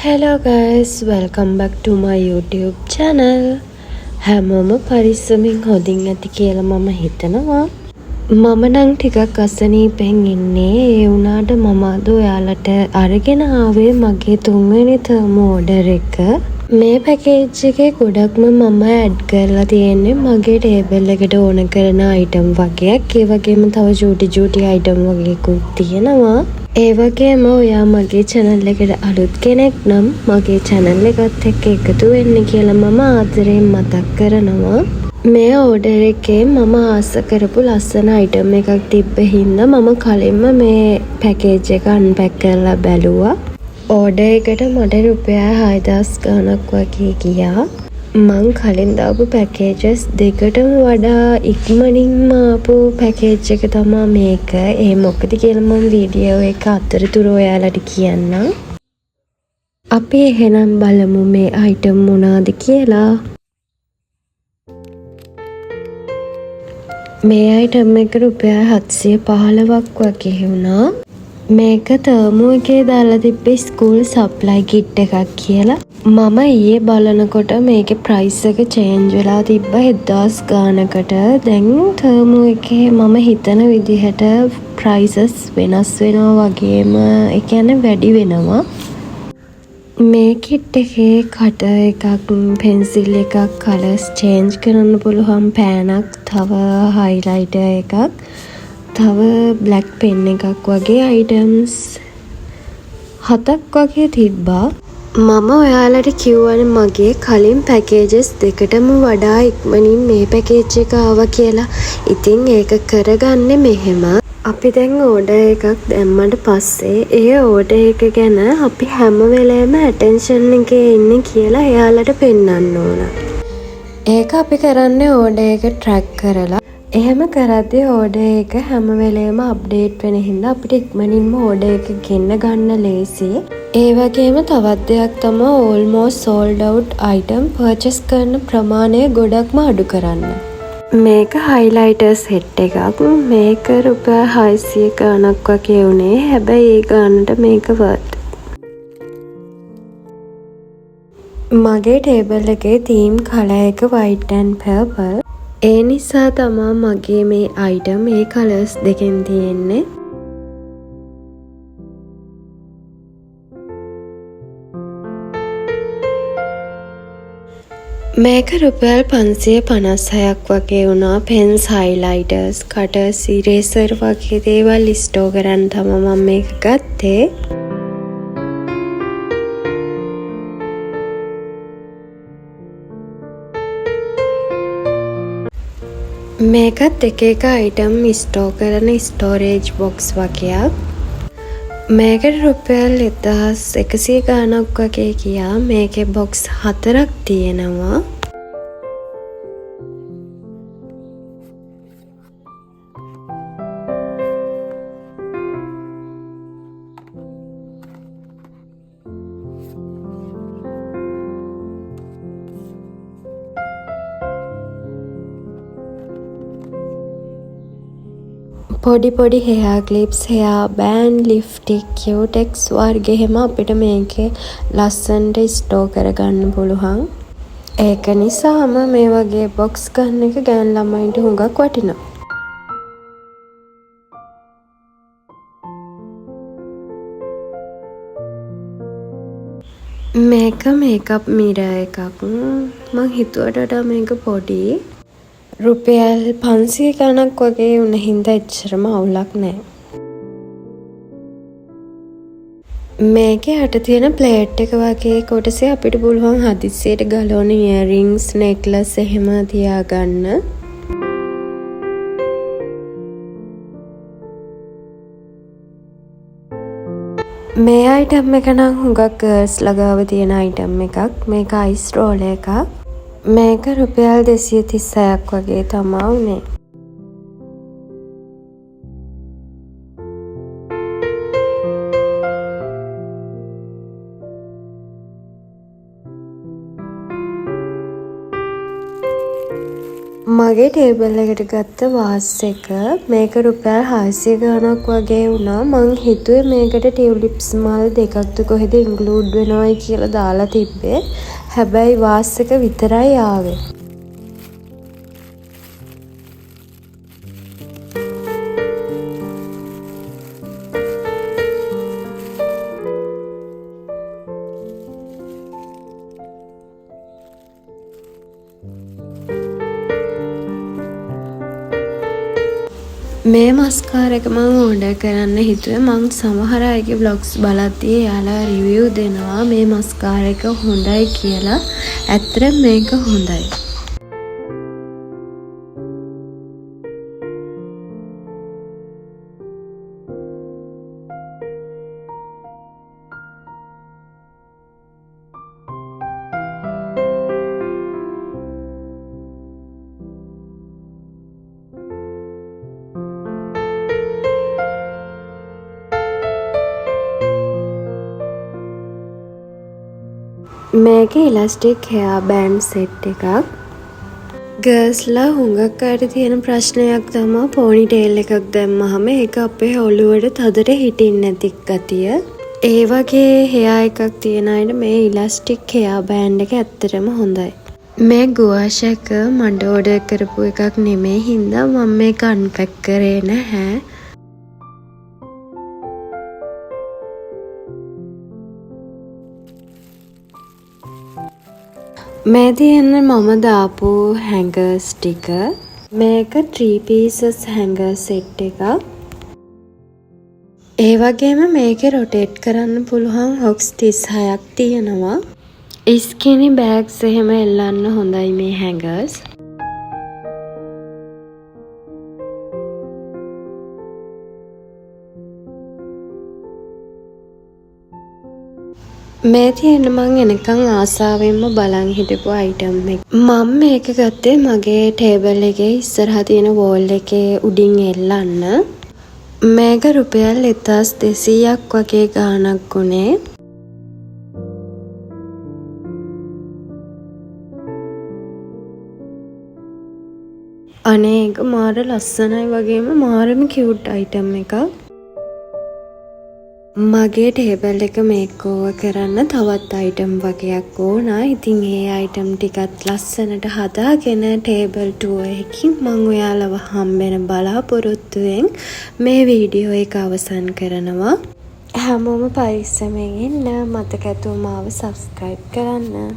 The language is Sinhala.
Hello guys, welcome back to my YouTube channel. හැමෝම පරිස්සමින් හොඳින් ඇති කියලා මම හිතනවා. මම නම් ටිකක් අසනීපෙන් ඉන්නේ. ඒ වුණාට මම අද ඔයාලට අරගෙන ආවේ මගේ තුන්වෙනි ටර්ම් ඕඩර් එක. මේ පැකේජ් එකේ ගොඩක්ම මම ඇඩ් කරලා තියෙන්නේ මගේ ටේබල් එකට ඕන කරන අයිටම් වගේක්. ඒ වගේම තව චූටි අයිටම් වගේකුත් තියෙනවා. ඒ වගේම ඔයා මගේ channel එකට අලුත් කෙනෙක් නම් මගේ channel එකත් එක්ක එකතු වෙන්න කියලා මම ආදරයෙන් මතක් කරනවා. මේ ඕඩර් එකේ මම ආස කරපු ලස්සන අයිටම් එකක් තිබ්බ හින්දා මම කලින්ම මේ පැකේජ් එක අන්පැක් කරලා බැලුවා. ඕඩර් එකට මට රුපියල් 6000 ගණක් වගේ ගියා. මං කලින් දාපු පැකේජස් දෙකටම වඩා ඉක්මනින්ම ආපු පැකේජ් එක තමයි මේක. ඒ මොකද කියලා මම වීඩියෝ එක අතරතුර ඔයාලට කියන්නම්. අපි එහෙනම් බලමු මේ අයිටම් මොනවාද කියලා. මේ අයිටම් එක රුපියල් 715ක් වගේ වුණා. මේක තර්මෝ එකේ දාලා තිබ්බේ ස්කූල් සප්ලයි කිට් එකක් කියලා. මම ඊයේ බලනකොට මේකේ ප්‍රයිස් එක චේන්ජ් වෙලා තිබ්බ 1000 ගානකට. දැන් තර්මෝ එකේ මම හිතන විදිහට ප්‍රයිසස් වෙනස් වෙනවා වගේම ඒ කියන්නේ වැඩි වෙනවා. මේ කිට් එකේ කටර් එකක්, පෙන්සිල් එකක්, කලර්ස් චේන්ජ් කරන්න පුළුවන් පෑනක්, තව හයිලයිටර් එකක්, තව බ්ලැක් පෙන් එකක් වගේ අයිටම්ස් 7ක් වගේ තිබ්බා. මම ඔයාලට කිව්වනේ මගේ කලින් පැකේජස් දෙකටම වඩා ඉක්මනින් මේ පැකේජ් එක ආවා කියලා. ඉතින් ඒක කරගන්නේ මෙහෙම. අපි දැන් ඕඩර් එකක් දැම්මට පස්සේ ඒ ඕඩර් එක ගැන අපි හැම වෙලේම ඇටෙන්ෂන් එකේ ඉන්නේ කියලා එයාලට පෙන්වන්න ඕන. ඒක අපි කරන්නේ ඕඩර් එක ට්‍රැක් කරලා. එහෙම කරද්දී ඕඩර් එක හැම වෙලේම අප්ඩේට් වෙන හින්දා අපිට ඉක්මනින්ම ඕඩර් එක ගෙන්න ගන්න ලේසි. ඒ වගේම තවත් දෙයක් තමයි almost sold out item purchase කරන ප්‍රමාණය ගොඩක්ම අඩු කරන්න. මේක highlighter set එකක්. මේක රුපියල් 600 ගණක් වගේ උනේ. හැබැයි ඒ ගානට මේක worth. මගේ ටේබල් එකේ theme color එක white and purple. ඒ නිසා තමා මගේ මේ අයිටම් මේ කලර්ස් දෙකෙන් තියෙන්නේ. මේක රුපියල් 556ක් වගේ වුණා. පෙන්ස්, හයිලයිටර්ස්, කටර්ස්, ඉරේසර් වගේ දේවල් ස්ටෝ කරන්න තමයි මම මේක ගත්තේ. මේකත් එක අයිටම් ස්ටෝ කරන ස්ටෝරේජ් බොක්ස් වගේක්. මේකට රුපියල් 1100 ගානක් වගේ ගියා. මේකේ බොක්ස් 4ක් තියෙනවා. පොඩි hair clips, hair band, lipstick, cutex වර්ගේ හැම අපිට මේකේ ලස්සනට ස්ටෝ කරගන්න පුළුවන්. ඒක නිසාම මේ වගේ බොක්ස් ගන්න එක ගෑන් ළමයින්ට හුඟක් වටිනවා. මේක මේකප් මිරර් එකක්. මං හිතුවට වඩා මේක පොඩි. රුපියල් 500 ගණක් වගේ වුණ හින්දා එච්චරම අවුලක් නැහැ. මේකේ යට තියෙන ප්ලේට් එක වගේ කොටසේ අපිට පුළුවන් හදිස්සියට ගලවන ඉයරින්ග්ස්, නෙක්ලස් එහෙම තියාගන්න. මේ අයිටම් එක නම් හුඟක් ගර්ල්ස් ලගාව තියෙන අයිටම් එකක්. මේක අයිස් රෝල් එකක්. මේක රුපියල් 236ක් වගේ තමා උනේ. මගේ ටේබල් එකට ගත්ත වාස් එක මේක රුපියල් 600 ගාණක් වගේ වුණා. මං හිතුවේ මේකට ටියුලිප්ස් මල් දෙකක්ද කොහෙද ඉන්ක්ලූඩ් වෙනවයි කියලා දාලා තිබ්බේ. හැබැයි වාස් එක විතරයි ආවේ. මේ මස්කාර එක මම ඕඩර් කරන්න හිතුවේ. මං සමහර අයගේ vlogs බලද්දී එයාලා රිවිව් දෙනවා මේ මස්කාර එක හොඳයි කියලා. ඇත්තටම මේක හොඳයි. මේක ඉලාස්ටික් හෙයා බෑන්ඩ් සෙට් එකක්. ගර්ල්ස්ලා හුඟක් අයට තියෙන ප්‍රශ්නයක් තමයි පෝනි ටේල් එකක් දැම්මහම ඒක අපේ ඔළුවට තදට හිටින්නේ නැති ගතිය. ඒ වගේ හෙයා එකක් තියෙන අයට මේ ඉලාස්ටික් හෙයා බෑන්ඩ් එක ඇත්තටම හොඳයි. මේ ගුවාෂ් එක මඩ ඕඩර් කරපු එකක් නෙමෙයි හින්දා මම මේක අන්පැක් කරේ නැහැ. මේ තියෙන්නේ මම දාපු හැංගර්ස් ටික. මේක 3 pieces හැංගර් සෙට් එකක්. ඒ වගේම මේකේ රොටේට් කරන්න පුළුවන් හොක්ස් 36ක් තියෙනවා. ස්කිනි බෑග්ස් එහෙම එල්ලන්න හොඳයි මේ හැංගර්ස්. මේ තියෙන මං එනකන් ආසාවෙන්ම බලන් හිටපු අයිටම් එක. මම මේක ගත්තේ මගේ ටේබල් එකේ ඉස්සරහා තියෙන වෝල් එකේ උඩින් එල්ලන්න. මේක රුපියල් 1200ක් වගේ ගාණක් උනේ. අනේ ඒක මාර ලස්සනයි වගේම මාරම කියුට් අයිටම් එකක්. මගේ ටේබල් එක මේක් ඕවර් කරන්න තවත් අයිටම් වගේක් ඕනා. ඉතින් ඒ අයිටම් ටිකත් ලස්සනට හදාගෙන ටේබල් ටුවර් එකකින් මම ඔයාලව හම්බෙන බලාපොරොත්තුවෙන් මේ වීඩියෝ එක අවසන් කරනවා. හැමෝම පරිස්සමෙන් ඉන්න. මතක ඇතුව මාව සබ්ස්ක්‍රයිබ් කරන්න.